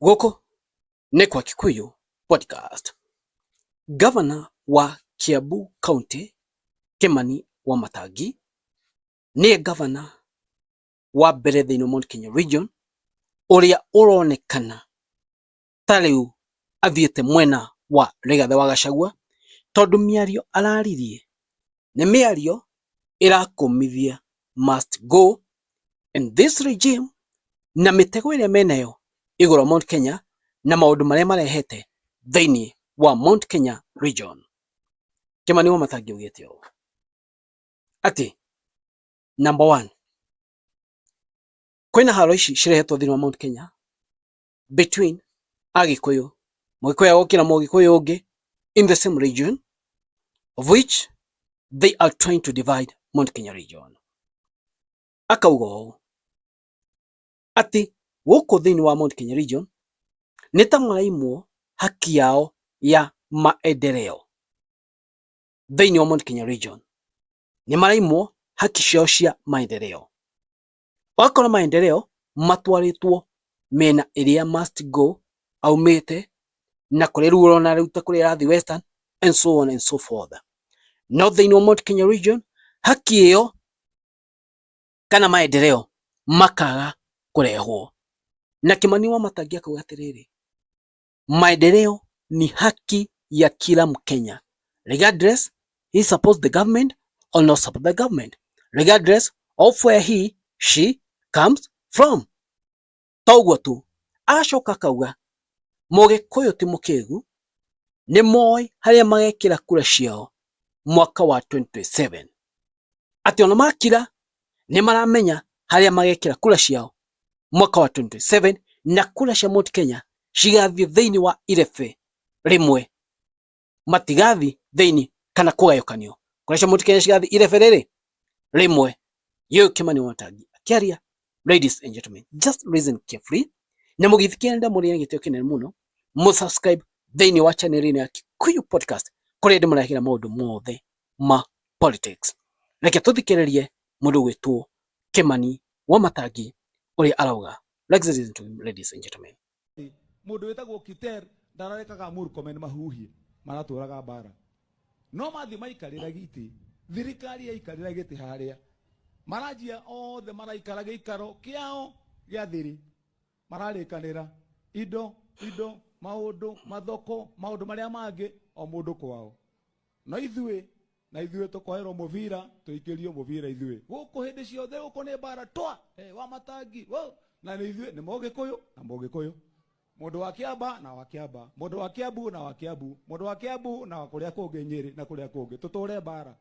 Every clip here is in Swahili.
Gũkũ nĩ kwa Kikuyu podcast. Governor wa Kiambu County Kimani Wamatangi nĩye governor wa mbere thĩinĩ wa Mount Kenya region ũrĩa ũronekana ta rĩu athiĩte mwena wa Rigathĩ wa Gachagua, tondũ mĩario araririe nĩ mĩario ĩrakũmithia must go in this regime, na mĩtego ĩrĩa menayo igũrũ Mount Kenya na maũndũ marĩa marehete thĩinĩ wa Mount Kenya region. Kimani Wamatangi augĩte ũũ atĩ number one, kwĩna haro ici cirehetwo thĩinĩ wa Mount Kenya between Agĩkũyũ, Mũgĩkũyũ agũkĩra Mũgĩkũyũ ũngĩ in the same region of which they are trying to divide Mount Kenya region. Akauga ũũ atĩ gũkũ thĩinĩ wa Mount Kenya region nĩ ta maraimwo haki yao ya maendeleo. Thĩinĩ wa Mount Kenya region nĩ maraimwo haki ciao cia maendeleo. Wakora maendeleo matwarĩtwo mĩena ĩrĩa must go aumĩte, na kũrĩa rĩu ũrona rĩu ta kũrĩa arathiĩ Western and so on and so forth. No thĩinĩ wa Mount Kenya region haki ĩyo kana maendeleo makaga kũrehwo. Na Kimani Wamatangi akauga atĩrĩrĩ, maendeleo ni haki ya kila Mkenya, regardless he supports the government or not support the government, regardless of where he she comes from. Toguo tu acoka akauga Mũgĩkũyũ ti mũkĩgu, nĩ moĩ harĩa magekĩra kura ciao mwaka wa 2027. Atĩ ona makira nĩ maramenya harĩa magekĩra kura ciao mwaka wa 2027, na kura cia Mount Kenya cigathiĩ thĩinĩ wa irebe rĩmwe, matigathiĩ thĩinĩ kana kũgayũkanio. Kura cia Mount Kenya cigathiĩ irebe rĩrĩ rĩmwe. Yo Kimani Wamatangi akĩaria. Ladies and gentlemen, just listen carefully, na mũgĩthikĩrĩria mũrĩ na gĩtĩo kĩnene mũno, mũsubscribe thĩinĩ wa channel ĩno ya Kikuyu podcast kũrĩa ndĩmũrehagĩra maũndũ mothe ma politics. Reke tũthikĩrĩrie mũndũ gwĩtwo Kimani Wamatangi ũrĩa arauga. Let's listen to him, ladies and gentlemen. Mũndũ wĩtagwo Kiter ndararekaga Murkomen mahuhie maratũraga bara, no mathi maikarĩra giti, thirikari yaikarĩra giti harĩa maranjia othe maraikara gĩikaro kĩao gĩa thiri, mararĩkanĩra indo maũndũ mathoko maũndũ marĩa mangĩ o mũndũ kwao. Na ithuĩ tũkoerwo mũbira tũikĩrio mũbira ithuĩ gũkũ hĩndĩ ciothe gũkũ nĩ bara twa Wamatangi na nĩ ithuĩ nĩ Mũgĩkũyũ na Mũgĩkũyũ, mũndũ wa Kĩamba na wa Kĩamba, mũndũ wa Kĩambu na wa Kĩambu, mũndũ wa Kĩambu na wa kũrĩa kũngĩ Nyĩrĩ na kũrĩa kũngĩ, tũtũre bara.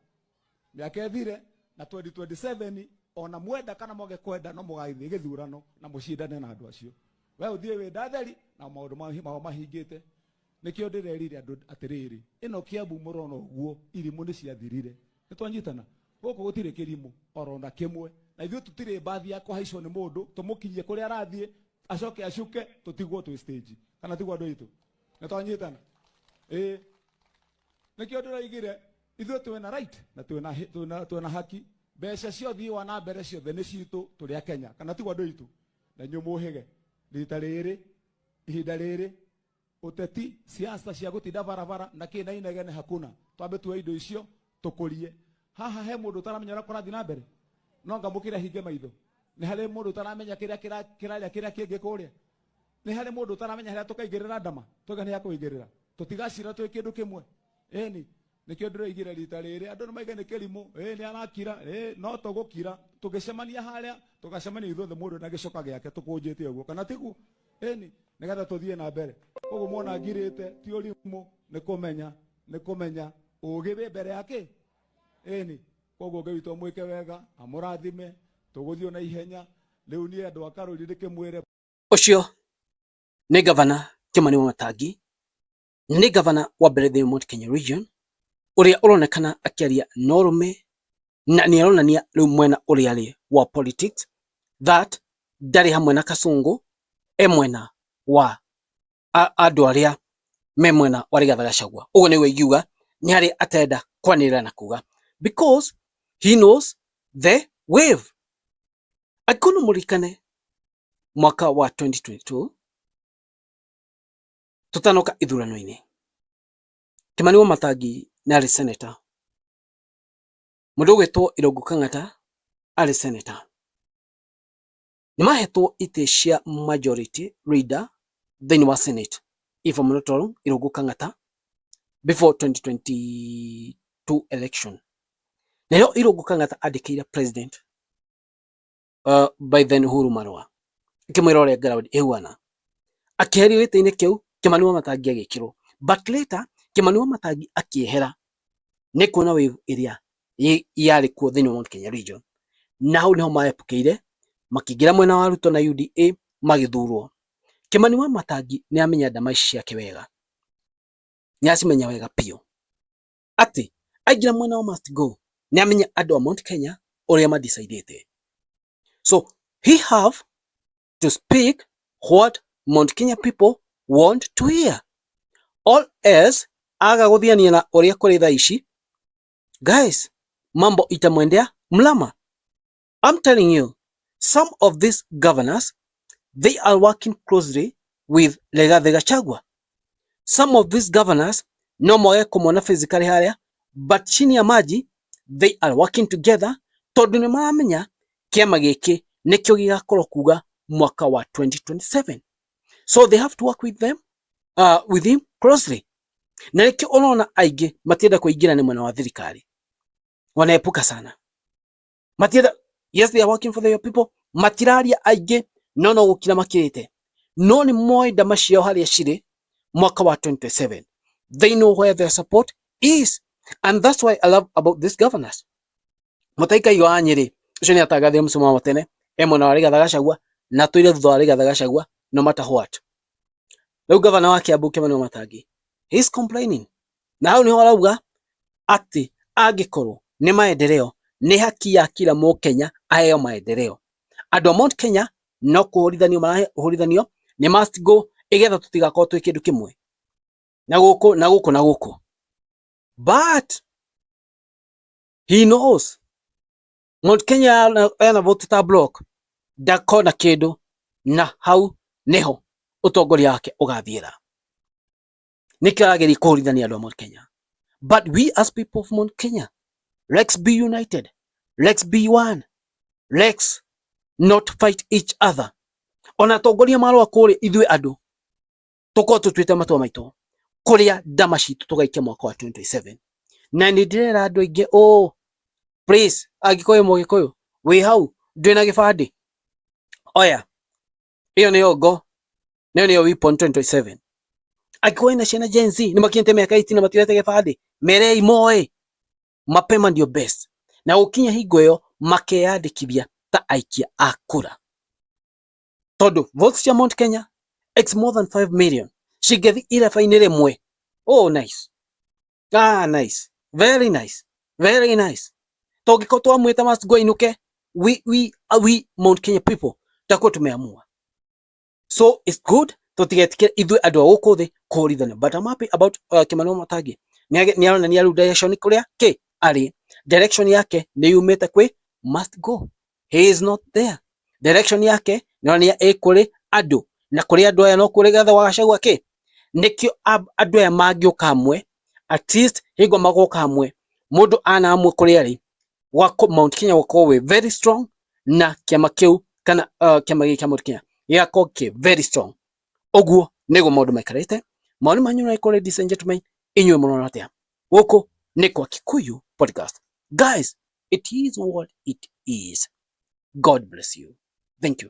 Mĩaka ĩthire na 2027 ona mwenda kana mwage kwenda no mũgathie gĩthurano na mũcindane na andũ acio. We ũthiĩ wĩ ndatheri na maũndũ mao mahingĩte. Nĩkĩo ndĩrerire andũ atĩrĩrĩ, ĩno Kĩambu mũrona ũguo irimũ nĩ ciathirire. Nĩ twanyitana gũkũ gũtirĩ kĩrimũ orona kĩmwe, na ithuĩ tũtirĩ mbathi ya kũhaicwo nĩ mũndũ tũmũkinyie kũrĩa arathiĩ acoke acuke tũtigwo twĩ stage, kana tigwo andũ aitũ. Nĩ twanyitana nĩkĩo ndĩroigire ithuĩ twĩna right na twĩna haki. Mbeca cia ũthii wa na mbere ciothe nĩ citũ tũrĩ a Kenya, kana tigwo andũ aitũ. Na inyuĩ mũhĩge rita rĩrĩ ihinda rĩrĩ ũteti siasa cia gũtinda barabara na kĩna inegene hakuna. Twambe tuoe indo icio tũkũrie. Haha he mũndũ utaramenya ũrĩa kũrathiĩ na mbere, no ngamũkĩra hinge maitho. Nĩ harĩ mũndũ utaramenya kĩrĩa kĩrĩa kĩngĩ kũrĩa. Nĩ harĩ mũndũ utaramenya harĩa tũkaigĩrĩra ndama twega nĩ ya kũigĩrĩra, tũtigacira twĩ kĩndũ kĩmwe. Eni nĩkĩo ndĩroigire rita rĩrĩ andũ nĩ maige nĩ kĩrimũ nĩ arakira no tũgũkira tũgĩcemania harĩa tũgacemania ithuothe mũndũ na gĩcoka gĩake tũkũnjĩte ũguo, kana tiguo. Eni nĩgetha tũthiĩ na mbere. Ũguo muona ngirĩte ti ũrimũ, nĩ kũmenya ũgĩ wĩ mbere yake. Eni koguo Ngai witũ mwĩke wega amũrathime tũgũthiĩ na ihenya. Rĩu niĩ andũ a Karũri ndĩkĩmwĩre ũcio nĩ Governor Kimani Wamatangi, nĩ Governor wa mbere thĩinĩ wa Mount Kenya region ũrĩa ũronekana akĩaria na ũrũme, na nĩ aronania rĩu mwena ũrĩa arĩ wa politics that ndarĩ hamwe na Kasongo, mwena wa andũ arĩa me mwena wa Rigathĩ Gachagua. Ũguo nĩguo ingiuga nĩ harĩ atenda kwanĩrĩra na kuga, because he knows the wave. Angĩkorwo mũrikane mwaka wa 2022 tutanoka ithurano-ini. Kimani Wamatangi nĩ arĩ senator. Mũndũ ũgwĩtwo Irungu Kang'ata arĩ senator. Nĩmahetwo itĩ cia majority leader thĩinĩ wa Senate, if I'm not wrong, Irungu Kang'ata before 2022 election. Nayo Irungu Kang'ata andĩkĩire president by then Uhuru Marwa, akĩmwĩra ũrĩa ground ĩhuana, akĩeherio gĩtĩ-inĩ kĩu, Kimani Wamatangi agĩkĩrwo. But later Kimani Wamatangi akĩehera nĩ kuona wave ĩrĩa yarĩ kuo thĩinĩ wa Mount Kenya region, na hau nĩho maepũkĩire makĩingĩra mwena wa Ruto na UDA magĩthurwo. Kimani Wamatangi nĩ amenya ndama ici ciake wega, nĩ acimenya wega piũ, atĩ aingĩra mwena wa must go nĩ amenya andũ a Mount Kenya ũrĩa madecidĩte. So he have to speak what Mount Kenya people want to hear. All else aga gũthiania na ũrĩa kũrĩ thaa ici, guys, mambo itamwendea mlama. I'm telling you, some of these governors, they are working closely with Rigathi Gachagua. Some of these governors no mwage kũmona physically harĩa, but chini ya maji they are working together, tondũ nĩ maramenya kĩama gĩkĩ nĩkĩo gĩgakorwo kuga mwaka wa 2027. So they have to work with them, with him closely. Na nĩkĩo ũrona aingĩ matienda kũingĩra nĩ mwena wa thirikari, wanaepuka sana. Matienda, yes they are working for their people, matiraria aingĩ no gũkira makirĩte, no nĩ moĩ ndama ciao harĩa cirĩ mwaka wa 2027. They know where their support is, and that's why I love about these governors. Mũtaika wa Nyĩrĩ ũcio nĩ atangathire mũcemanio wa tene mwena wa Rigathi Gachagua, na tũire thutha wa Rigathi Gachagua no matter what. Rĩu governor wa Kiambu Kimani Wamatangi, he is complaining, na hau nĩho arauga atĩ angĩkorwo nĩ maendeleo, nĩ haki ya kila Mũkenya aheo maendeleo. Andũ a Mount Kenya no kũhũrithanio marahũrithanio, nĩ must go, igetha tũtigakorwo twĩ kĩndũ kĩmwe na gũkũ. But he knows Mount Kenya yana vote ta block ndakona kĩndũ, na hau niho ũtongoria wake ũgathiĩra. Nĩkĩo arageria kũhũrithania andũ a Mount Kenya. But we as people of Mount Kenya, let's be united, let's be one, let's not fight each other. Ona tongoria marũa kũrĩ ithuĩ andũ tũkorwo tũtuĩte matua maitũ kũrĩa ndama citũ tũgaikia mwaka wa 27. Na nĩ ndĩrera andũ aingĩ, please, Agĩkũyũ Mũgĩkũyũ wĩ hau ndwĩna gĩbandĩ, oya ĩyo nĩyo ngo, nayo nĩyo weapon 2027. Agĩkũyũ na ciana Gen Z nĩ makinyĩte mĩaka 18 na matirete gĩbandĩ, merei moe mapema ndio best, na gũkinya hingo ĩyo makeyandĩkithia ta aikia a kura, tondũ votes cia Mount Kenya it's more than 5 million cingĩthi ireba-inĩ rĩmwe. Nice, nice, very nice, very nice. Tũngĩkorwo twamwĩta must go ainũke, we Mount Kenya people takuwa tumeamua. So it's good tũtigetikĩre ithuĩ andũ a gũkũ thĩ kũhũrithania. But I'm happy about Kimani Wamatangi, nĩ aronania rĩu direction kũrĩa arĩ, direction yake nĩ yumĩte kwĩ must go. He is not there. Direction yake nĩ aronania kũrĩ andũ, na kũrĩ andũ aya no kũrĩ Rigathi wa Gachagua nĩkĩo andũ aya mangĩũka hamwe, at least hingo magoka hamwe, mũndũ anaamua kũrĩ arĩ wako Mount Kenya wako we very strong, na kĩama kĩu kana kĩama gĩkĩ kĩa Mount Kenya gĩgakorwo very strong. Ũguo nĩguo maũndũ maikarĩte. Maũndũ manyu no ikore, ladies and gentlemen, inyuĩ mũrona atĩa? Gũkũ nĩ kwa Kikuyu Podcast. Guys, it is what it is. God bless you. Thank you.